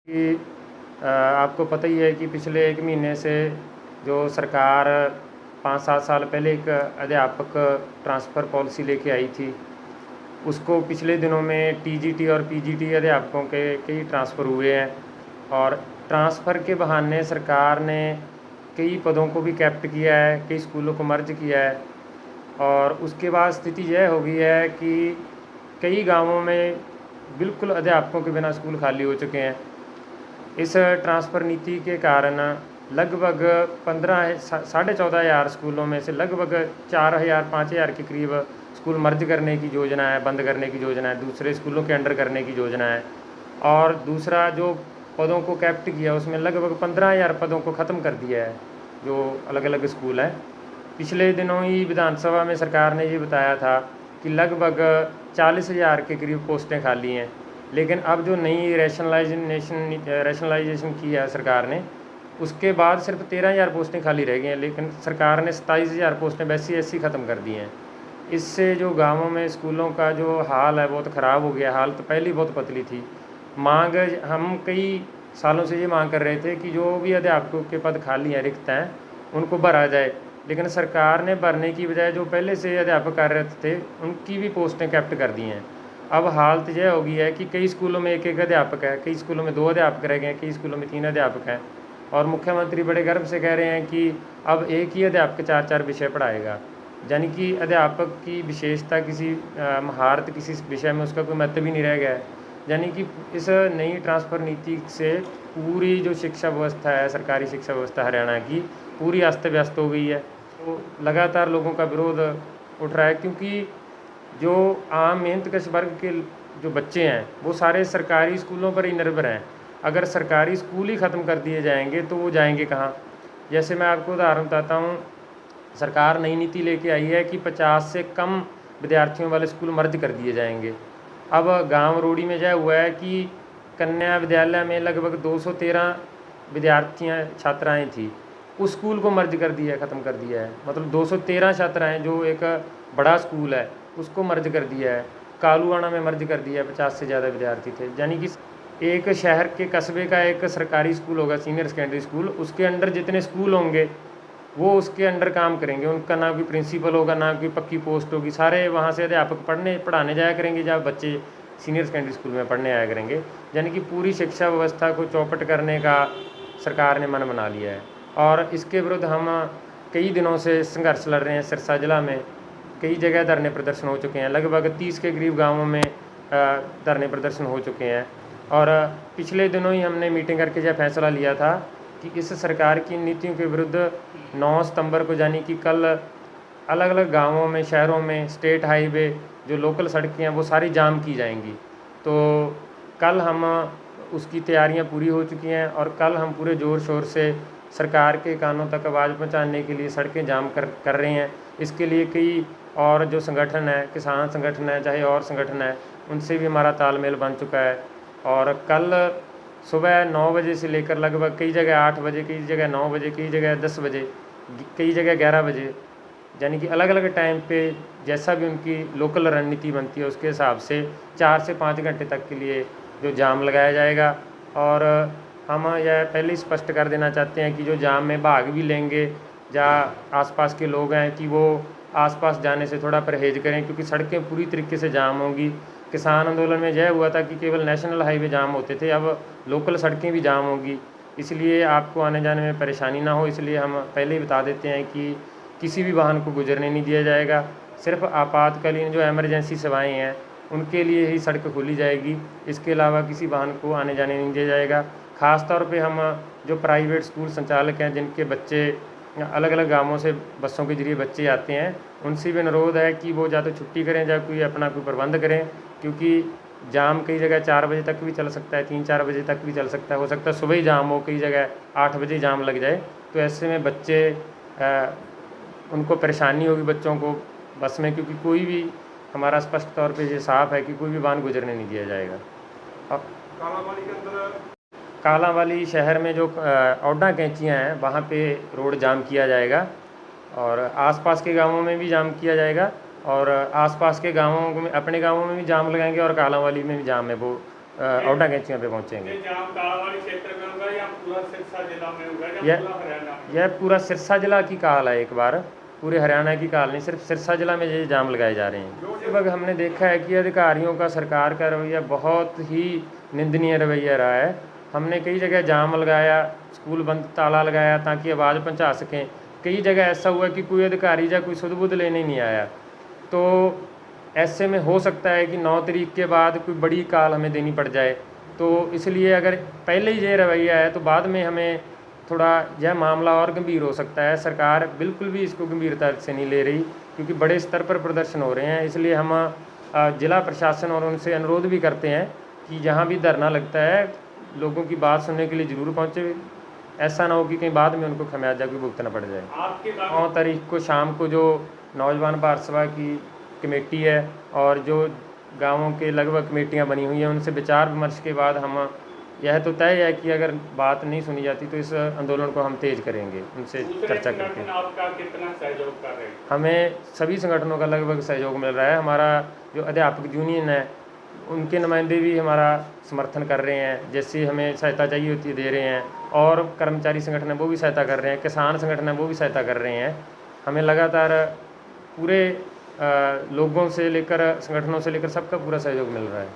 कि आपको पता ही है कि पिछले 1 महीने से जो सरकार 5-7 साल पहले एक अध्यापक ट्रांसफ़र पॉलिसी लेके आई थी, उसको पिछले दिनों में टीजीटी और पीजीटी अध्यापकों के कई ट्रांसफ़र हुए हैं और ट्रांसफ़र के बहाने सरकार ने कई पदों को भी कैप्ट किया है, कई स्कूलों को मर्ज किया है और उसके बाद स्थिति यह हो गई है कि कई गाँवों में बिल्कुल अध्यापकों के बिना स्कूल खाली हो चुके हैं। इस ट्रांसफ़र नीति के कारण लगभग 15 साढ़े 14,000 स्कूलों में से लगभग 4,000-5,000 के करीब स्कूल मर्ज करने की योजना है, बंद करने की योजना है, दूसरे स्कूलों के अंडर करने की योजना है। और दूसरा जो पदों को कैप्ट किया उसमें लगभग 15,000 पदों को ख़त्म कर दिया है, जो अलग अलग स्कूल हैं। पिछले दिनों ही विधानसभा में सरकार ने ये बताया था कि लगभग 40,000 के करीब पोस्टें खाली हैं, लेकिन अब जो नई रैशनलाइजेशन की है सरकार ने, उसके बाद सिर्फ 13,000 पोस्टें खाली रह गई हैं, लेकिन सरकार ने 27,000 पोस्टें वैसी ऐसी ख़त्म कर दी हैं। इससे जो गाँवों में स्कूलों का जो हाल है बहुत ख़राब हो गया। हाल तो पहले ही बहुत पतली थी। मांग हम कई सालों से ये मांग कर रहे थे कि जो भी अध्यापकों के पद खाली हैं, रिक्त हैं, उनको भरा जाए, लेकिन सरकार ने भरने की बजाय जो पहले से अध्यापक कार्यरत थे उनकी भी पोस्टें कैप्ट कर दी हैं। अब हालत यह हो गई है कि कई स्कूलों में 1-1 अध्यापक है, कई स्कूलों में 2 अध्यापक रह गए हैं, कई स्कूलों में 3 अध्यापक हैं और मुख्यमंत्री बड़े गर्व से कह रहे हैं कि अब एक ही अध्यापक 4-4 विषय पढ़ाएगा। यानी कि अध्यापक की विशेषता किसी महारत किसी विषय में उसका कोई महत्व ही नहीं रह गया है। यानी कि इस नई ट्रांसफ़र नीति से पूरी जो शिक्षा व्यवस्था है, सरकारी शिक्षा व्यवस्था हरियाणा की, पूरी अस्त व्यस्त हो गई है। तो लगातार लोगों का विरोध उठ रहा है, क्योंकि जो आम मेहनतकश वर्ग के जो बच्चे हैं वो सारे सरकारी स्कूलों पर ही निर्भर हैं। अगर सरकारी स्कूल ही ख़त्म कर दिए जाएंगे तो वो जाएंगे कहाँ? जैसे मैं आपको उदाहरण बताता हूँ, सरकार नई नीति लेके आई है कि 50 से कम विद्यार्थियों वाले स्कूल मर्ज कर दिए जाएंगे। अब गांव रोड़ी में यह हुआ है कि कन्या विद्यालय में लगभग 213 विद्यार्थियाँ छात्राएँ थी, उस स्कूल को मर्ज कर दिया है, ख़त्म कर दिया है। मतलब 213 छात्राएँ, जो एक बड़ा स्कूल है, उसको मर्ज कर दिया है। कालूआना में मर्ज कर दिया है, 50 से ज़्यादा विद्यार्थी थे। यानी कि एक शहर के कस्बे का एक सरकारी स्कूल होगा, सीनियर सेकेंडरी स्कूल, उसके अंडर जितने स्कूल होंगे वो उसके अंडर काम करेंगे। उनका ना कोई प्रिंसिपल होगा, ना कोई पक्की पोस्ट होगी, सारे वहाँ से अध्यापक पढ़ाने जाया करेंगे जब बच्चे सीनियर सेकेंडरी स्कूल में पढ़ने आया करेंगे। यानी कि पूरी शिक्षा व्यवस्था को चौपट करने का सरकार ने मन बना लिया है और इसके विरुद्ध हम कई दिनों से संघर्ष लड़ रहे हैं। सिरसा जिला में कई जगह धरने प्रदर्शन हो चुके हैं, लगभग 30 के करीब गाँवों में धरने प्रदर्शन हो चुके हैं और पिछले दिनों ही हमने मीटिंग करके यह फैसला लिया था कि इस सरकार की नीतियों के विरुद्ध 9 सितंबर को, यानी कि कल, अलग अलग गाँवों में, शहरों में स्टेट हाईवे जो लोकल सड़कें हैं वो सारी जाम की जाएंगी। तो कल हम उसकी तैयारियां पूरी हो चुकी हैं और कल हम पूरे ज़ोर शोर से सरकार के कानों तक आवाज़ पहुंचाने के लिए सड़कें जाम कर रहे हैं। इसके लिए कई और जो संगठन है, किसान संगठन है, चाहे और संगठन है, उनसे भी हमारा तालमेल बन चुका है और कल सुबह 9 बजे से लेकर लगभग कई जगह 8 बजे, कई जगह 9 बजे, कई जगह 10 बजे, कई जगह 11 बजे, यानी कि अलग अलग टाइम पे जैसा भी उनकी लोकल रणनीति बनती है उसके हिसाब से 4 से 5 घंटे तक के लिए जो जाम लगाया जाएगा। और हम यह पहले ही स्पष्ट कर देना चाहते हैं कि जो जाम में भाग भी लेंगे या आसपास के लोग हैं कि वो आसपास जाने से थोड़ा परहेज़ करें, क्योंकि सड़कें पूरी तरीके से जाम होंगी। किसान आंदोलन में यह हुआ था कि केवल नेशनल हाईवे जाम होते थे, अब लोकल सड़कें भी जाम होंगी, इसलिए आपको आने जाने में परेशानी ना हो, इसलिए हम पहले ही बता देते हैं कि किसी भी वाहन को गुजरने नहीं दिया जाएगा। सिर्फ आपातकालीन जो एमरजेंसी सेवाएं हैं उनके लिए ही सड़क खोली जाएगी, इसके अलावा किसी वाहन को आने जाने नहीं दिया जाएगा। ख़ास तौर पे हम जो प्राइवेट स्कूल संचालक हैं जिनके बच्चे अलग अलग गांवों से बसों के ज़रिए बच्चे आते हैं, उनसे भी अनुरोध है कि वो या तो छुट्टी करें या कोई अपना कोई प्रबंध करें, क्योंकि जाम कई जगह 4 बजे तक भी चल सकता है, 3-4 बजे तक भी चल सकता है। हो सकता है सुबह ही जाम हो, कई जगह 8 बजे जाम लग जाए, तो ऐसे में बच्चे उनको परेशानी होगी बच्चों को बस में, क्योंकि कोई भी हमारा स्पष्ट तौर पे ये साफ है कि कोई भी वाहन गुजरने नहीं दिया जाएगा। अब कालाबाड़ी के अंदर कालांवाली शहर में जो औडा कैंचियाँ हैं वहाँ पे रोड जाम किया जाएगा और आसपास के गांवों में भी जाम किया जाएगा और आसपास के गांवों में, अपने गांवों में भी जाम लगाएंगे और कालांवाली में भी जाम है वो औडा कैंचियों पे पहुँचेंगे। ये जाम कालावाड़ी क्षेत्र में होगा या पूरा सिरसा जिला में होगा या यह पूरा हरियाणा में? यह पूरा सिरसा जिला की काल है, एक बार पूरे हरियाणा की काल नहीं, सिर्फ सिरसा जिला में ये जाम लगाए जा रहे हैं। लगभग हमने देखा है कि अधिकारियों का सरकार का रवैया बहुत ही निंदनीय रवैया रहा है। हमने कई जगह जाम लगाया, स्कूल बंद, ताला लगाया ताकि आवाज़ पहुंचा सकें। कई जगह ऐसा हुआ कि कोई अधिकारी या कोई सुध बुध लेने नहीं आया। तो ऐसे में हो सकता है कि 9 तारीख के बाद कोई बड़ी काल हमें देनी पड़ जाए। तो इसलिए अगर पहले ही ये रवैया है तो बाद में हमें थोड़ा यह मामला और गंभीर हो सकता है। सरकार बिल्कुल भी इसको गंभीरता से नहीं ले रही, क्योंकि बड़े स्तर पर प्रदर्शन हो रहे हैं। इसलिए हम जिला प्रशासन और उनसे अनुरोध भी करते हैं कि जहाँ भी धरना लगता है लोगों की बात सुनने के लिए ज़रूर पहुँचे। ऐसा ना हो कि कहीं बाद में उनको खमियाजा भी भुगतना पड़ जाए। आपके 9 तारीख को शाम को जो नौजवान भारत सभा की कमेटी है और जो गांवों के लगभग कमेटियां बनी हुई हैं, उनसे विचार विमर्श के बाद हम यह तो तय है कि अगर बात नहीं सुनी जाती तो इस आंदोलन को हम तेज करेंगे, उनसे चर्चा करके। आपका कितना सहयोग कर रहे हैं? हमें सभी संगठनों का लगभग सहयोग मिल रहा है। हमारा जो अध्यापक यूनियन है उनके नुमाइंदे भी हमारा समर्थन कर रहे हैं, जैसी हमें सहायता चाहिए होती है दे रहे हैं। और कर्मचारी संगठन है वो भी सहायता कर रहे हैं, किसान संगठन है वो भी सहायता कर रहे हैं। हमें लगातार पूरे लोगों से लेकर संगठनों से लेकर सबका पूरा सहयोग मिल रहा है।